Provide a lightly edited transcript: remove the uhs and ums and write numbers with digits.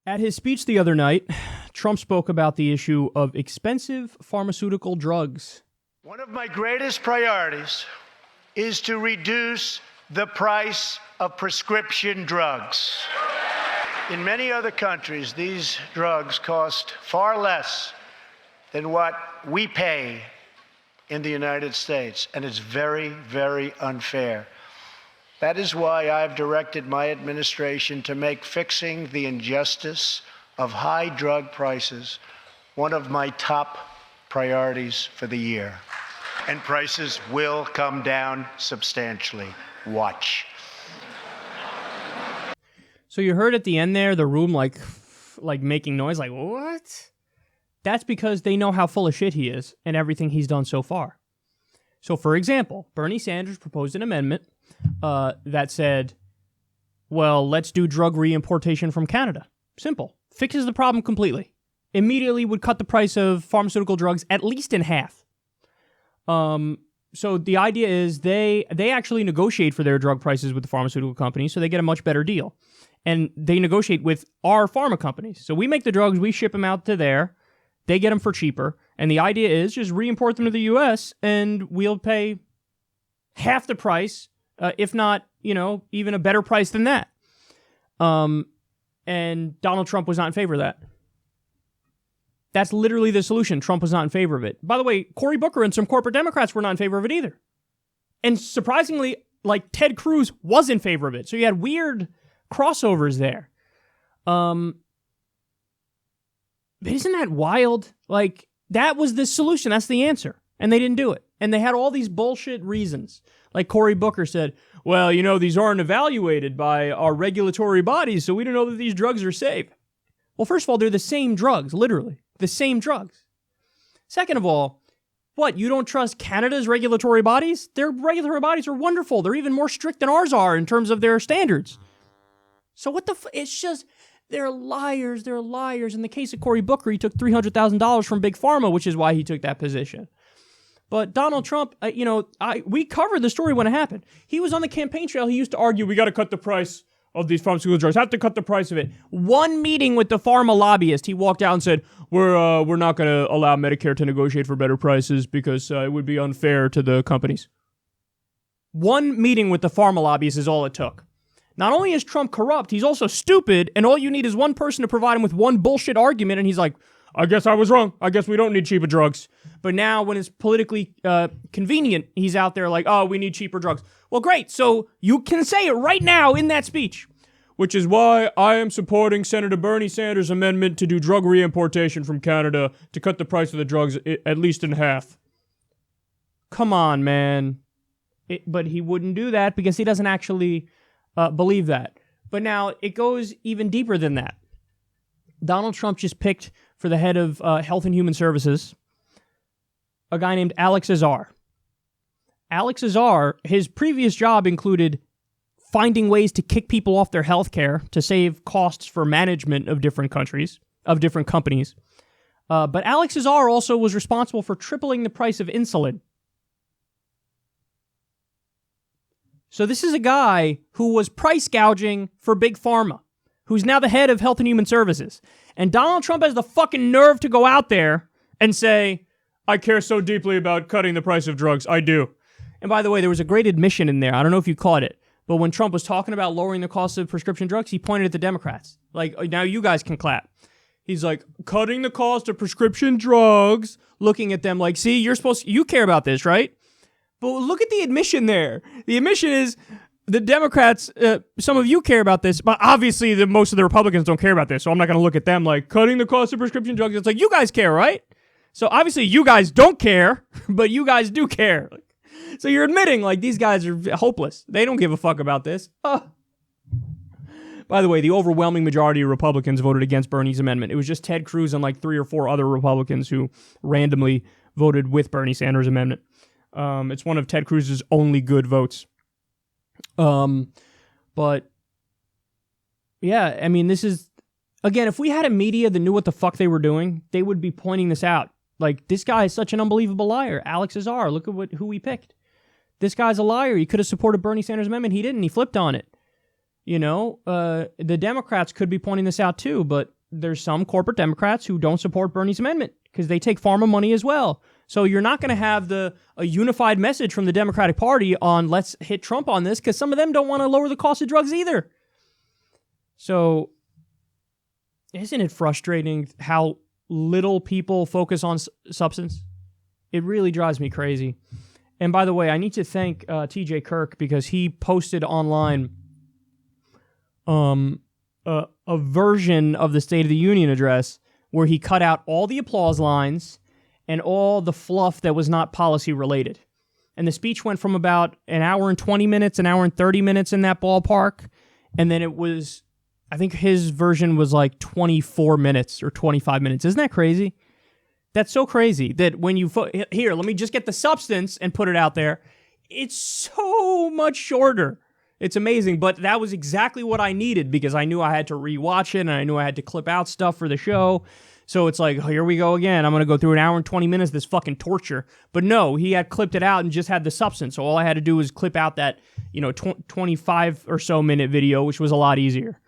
At his speech the other night, Trump spoke about the issue of expensive pharmaceutical drugs. One of my greatest priorities is to reduce the price of prescription drugs. In many other countries, these drugs cost far less than what we pay in the United States, and it's very, very unfair. That is why I've directed my administration to make fixing the injustice of high drug prices one of my top priorities for the year. And prices will come down substantially. Watch. So you heard at the end there, the room like making noise, like, what? That's because they know how full of shit he is and everything he's done so far. So, for example, Bernie Sanders proposed an amendment that said, well, let's do drug reimportation from Canada. Simple. Fixes the problem completely. Immediately would cut the price of pharmaceutical drugs at least in half. So the idea is they actually negotiate for their drug prices with the pharmaceutical companies, so they get a much better deal. And they negotiate with our pharma companies. So we make the drugs, we ship them out to there, they get them for cheaper, and the idea is just reimport them to the U.S., and we'll pay half the price, if not, even a better price than that. And Donald Trump was not in favor of that. That's literally the solution. Trump was not in favor of it. By the way, Cory Booker and some corporate Democrats were not in favor of it either. And surprisingly, Ted Cruz was in favor of it. So you had weird crossovers there. But isn't that wild? That was the solution. That's the answer. And they didn't do it. And they had all these bullshit reasons. Like Cory Booker said, well, these aren't evaluated by our regulatory bodies, so we don't know that these drugs are safe. Well, first of all, they're the same drugs, literally. The same drugs. Second of all, what, you don't trust Canada's regulatory bodies? Their regulatory bodies are wonderful. They're even more strict than ours are in terms of their standards. So what the it's just, they're liars, they're liars. In the case of Cory Booker, he took $300,000 from Big Pharma, which is why he took that position. But Donald Trump, we covered the story when it happened. He was on the campaign trail. He used to argue, we got to cut the price of these pharmaceutical drugs. Have to cut the price of it. One meeting with the pharma lobbyist, he walked out and said, we're not going to allow Medicare to negotiate for better prices because it would be unfair to the companies. One meeting with the pharma lobbyist is all it took. Not only is Trump corrupt, he's also stupid, and all you need is one person to provide him with one bullshit argument, and he's like, I guess I was wrong. I guess we don't need cheaper drugs. But now when it's politically convenient, he's out there like, oh, we need cheaper drugs. Well, great. So you can say it right now in that speech, which is why I am supporting Senator Bernie Sanders' amendment to do drug reimportation from Canada to cut the price of the drugs at least in half. Come on, man. But he wouldn't do that because he doesn't actually believe that. But now it goes even deeper than that. Donald Trump just picked for the head of Health and Human Services a guy named Alex Azar. Alex Azar, his previous job included finding ways to kick people off their health care to save costs for management of different countries, of different companies. But Alex Azar also was responsible for tripling the price of insulin. So this is a guy who was price gouging for Big Pharma, who's now the head of Health and Human Services. And Donald Trump has the fucking nerve to go out there and say, I care so deeply about cutting the price of drugs. I do. And by the way, there was a great admission in there. I don't know if you caught it. But when Trump was talking about lowering the cost of prescription drugs, he pointed at the Democrats. Now you guys can clap. He's like, cutting the cost of prescription drugs, looking at them like, see, you care about this, right? But look at the admission there. The admission is, the Democrats, some of you care about this, but obviously most of the Republicans don't care about this, so I'm not going to look at them like, cutting the cost of prescription drugs. It's like, you guys care, right? So obviously you guys don't care, but you guys do care. So you're admitting, these guys are hopeless. They don't give a fuck about this. By the way, the overwhelming majority of Republicans voted against Bernie's amendment. It was just Ted Cruz and 3 or 4 other Republicans who randomly voted with Bernie Sanders' amendment. It's one of Ted Cruz's only good votes. But yeah, I mean, this is, again, if we had a media that knew what the fuck they were doing, they would be pointing this out. This guy is such an unbelievable liar. Alex Azar, look at who he picked. This guy's a liar. He could have supported Bernie Sanders' amendment. He didn't. He flipped on it. The Democrats could be pointing this out too, but there's some corporate Democrats who don't support Bernie's amendment because they take pharma money as well. So you're not going to have a unified message from the Democratic Party on let's hit Trump on this because some of them don't want to lower the cost of drugs either. So isn't it frustrating how little people focus on substance? It really drives me crazy. And by the way, I need to thank TJ Kirk because he posted online a version of the State of the Union address where he cut out all the applause lines and all the fluff that was not policy related. And the speech went from about an hour and 20 minutes, an hour and 30 minutes in that ballpark. And then it was, I think his version was like 24 minutes or 25 minutes. Isn't that crazy? That's so crazy that when you, here, let me just get the substance and put it out there. It's so much shorter. It's amazing, but that was exactly what I needed because I knew I had to rewatch it and I knew I had to clip out stuff for the show. So it's like, here we go again. I'm going to go through an hour and 20 minutes of this fucking torture. But no, he had clipped it out and just had the substance. So all I had to do was clip out that, 25 or so minute video, which was a lot easier.